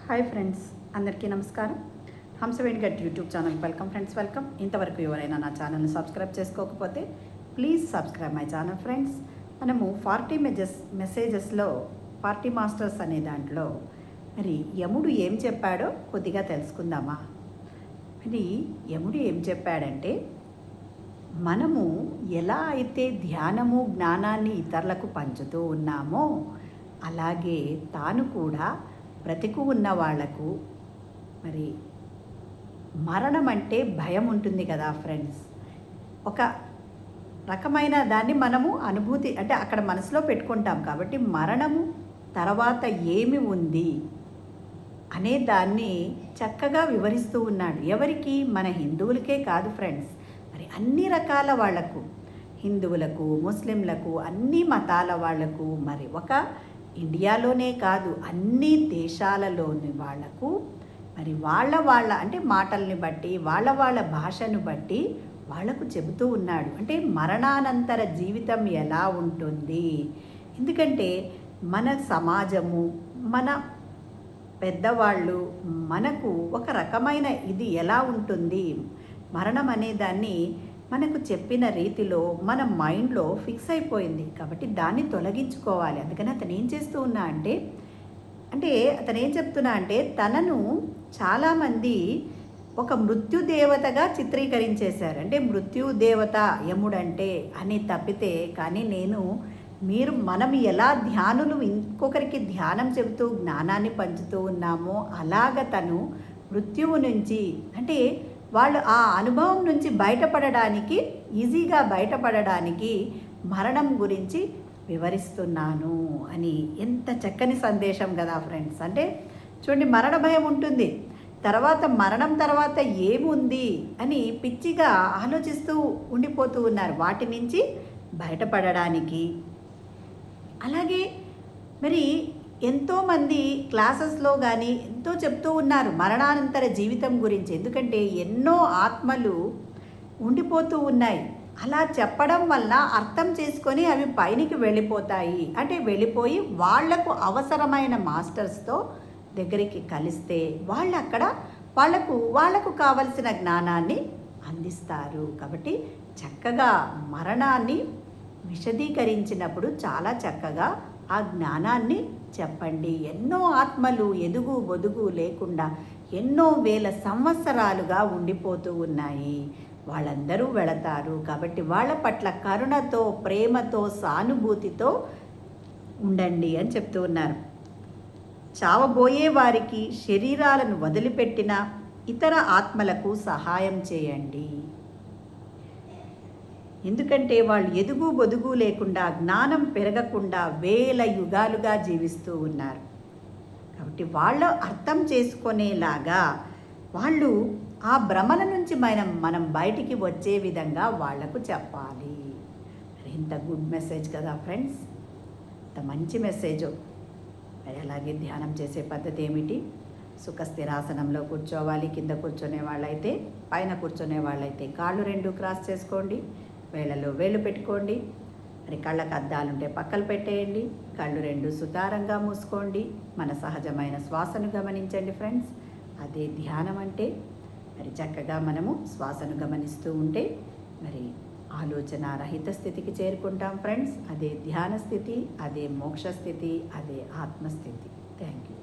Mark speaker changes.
Speaker 1: Hi friends, అందరికీ నమస్కారం. హంసవేణి గట్ YouTube channel welcome friends, welcome. ఇంతవరకు ఎవరైనా నా ఛానల్ని సబ్స్క్రైబ్ చేసుకోకపోతే please subscribe my channel friends. మనము 40 మెసేజెస్లో 40 మాస్టర్స్ అనే దాంట్లో మరి యముడు ఏం చెప్పాడో కొద్దిగా తెలుసుకుందామా. మరి యముడు ఏం చెప్పాడంటే, మనము ఎలా అయితే ధ్యానము జ్ఞానాన్ని ఇతరులకు పంచుతూ ఉన్నామో అలాగే తాను కూడా బ్రతికు ఉన్న వాళ్లకు మరి మరణం అంటే భయం ఉంటుంది కదా ఫ్రెండ్స్. ఒక రకమైన దాన్ని మనము అనుభూతి అంటే అక్కడ మనసులో పెట్టుకుంటాం కాబట్టి మరణము తర్వాత ఏమి ఉంది అనే దాన్ని చక్కగా వివరిస్తూ ఉన్నాడు. ఎవరికి? మన హిందువులకే కాదు ఫ్రెండ్స్, మరి అన్ని రకాల వాళ్లకు, హిందువులకు, ముస్లింలకు, అన్ని మతాల వాళ్లకు, మరి ఒక ఇండియాలోనే కాదు అన్ని దేశాలలోని వాళ్లకు మరి వాళ్ళ అంటే మాటల్ని బట్టి వాళ్ళ భాషను బట్టి వాళ్లకు చెబుతూ ఉన్నాడు. అంటే మరణానంతర జీవితం ఎలా ఉంటుంది, ఎందుకంటే మన సమాజము, మన పెద్దవాళ్ళు మనకు ఒక రకమైన ఇది ఎలా ఉంటుంది, మరణం అనేదాన్ని మనకు చెప్పిన రీతిలో మన మైండ్లో ఫిక్స్ అయిపోయింది. కాబట్టి దాన్ని తొలగించుకోవాలి. అందుకని అతను ఏం చేస్తూ ఉన్నా అంటే అతను ఏం చెప్తున్నా అంటే తనను చాలామంది ఒక మృత్యుదేవతగా చిత్రీకరించేశారు. అంటే మృత్యుదేవత యముడంటే అని తప్పితే, కానీ మనం ఎలా ధ్యానులు ఇంకొకరికి ధ్యానం చెబుతూ జ్ఞానాన్ని పంచుతూ ఉన్నామో అలాగ తను మృత్యువు నుంచి అంటే వాళ్ళు ఆ అనుభవం నుంచి బయటపడడానికి, ఈజీగా బయటపడడానికి మరణం గురించి వివరిస్తున్నాను అని. ఎంత చక్కని సందేశం కదా ఫ్రెండ్స్. అంటే చూడండి, మరణ భయం ఉంటుంది, తర్వాత మరణం తర్వాత ఏముంది అని పిచ్చిగా ఆలోచిస్తూ ఉండిపోతూ ఉన్నారు వాటి నుంచి బయటపడడానికి. అలాగే మరి ఎంతోమంది క్లాసెస్లో కానీ ఎంతో చెప్తూ ఉన్నారు మరణానంతర జీవితం గురించి. ఎందుకంటే ఎన్నో ఆత్మలు ఉండిపోతూ ఉన్నాయి. అలా చెప్పడం వల్ల అర్థం చేసుకొని అవి పైనికి వెళ్ళిపోతాయి. అంటే వెళ్ళిపోయి వాళ్లకు అవసరమైన మాస్టర్స్తో దగ్గరికి కలిస్తే వాళ్ళు అక్కడ వాళ్లకు కావలసిన జ్ఞానాన్ని అందిస్తారు. కాబట్టి చక్కగా మరణాన్ని విశదీకరించినప్పుడు చాలా చక్కగా ఆ జ్ఞానాన్ని చెప్పండి. ఎన్నో ఆత్మలు ఎదుగు బొదుగు లేకుండా ఎన్నో వేల సంవత్సరాలుగా ఉండిపోతూ ఉన్నాయి. వాళ్ళందరూ వెళతారు. కాబట్టి వాళ్ళ పట్ల కరుణతో, ప్రేమతో, సానుభూతితో ఉండండి అని చెప్తూ ఉన్నారు. చావబోయే వారికి శరీరాలను వదిలిపెట్టిన ఇతర ఆత్మలకు సహాయం చేయండి. ఎందుకంటే వాళ్ళు ఎదుగు బొదుగు లేకుండా, జ్ఞానం పెరగకుండా వేల యుగాలుగా జీవిస్తూ ఉన్నారు. కాబట్టి వాళ్ళు అర్థం చేసుకునేలాగా వాళ్ళు ఆ భ్రమల నుంచి మనం బయటికి వచ్చే విధంగా వాళ్లకు చెప్పాలి. ఇంత గుడ్ మెసేజ్ కదా ఫ్రెండ్స్, ఇంత మంచి మెసేజ్. మరి అలాగే ధ్యానం చేసే పద్ధతి ఏమిటి? సుఖస్థిరాసనంలో కూర్చోవాలి. కింద కూర్చునే వాళ్ళైతే, పైన కూర్చునే వాళ్ళైతే కాళ్ళు రెండు క్రాస్ చేసుకోండి, వేళ్ళలో వేళ్ళు పెట్టుకోండి. మరి కళ్ళకు అద్దాలుంటే పక్కలు పెట్టేయండి, కళ్ళు రెండు సుతారంగా మూసుకోండి. మన సహజమైన శ్వాసను గమనించండి ఫ్రెండ్స్. అదే ధ్యానం అంటే. మరి చక్కగా మనము శ్వాసను గమనిస్తూ ఉంటే మరి ఆలోచన రహిత స్థితికి చేరుకుంటాం ఫ్రెండ్స్. అదే ధ్యాన స్థితి, అదే మోక్ష స్థితి, అదే ఆత్మస్థితి. Thank you.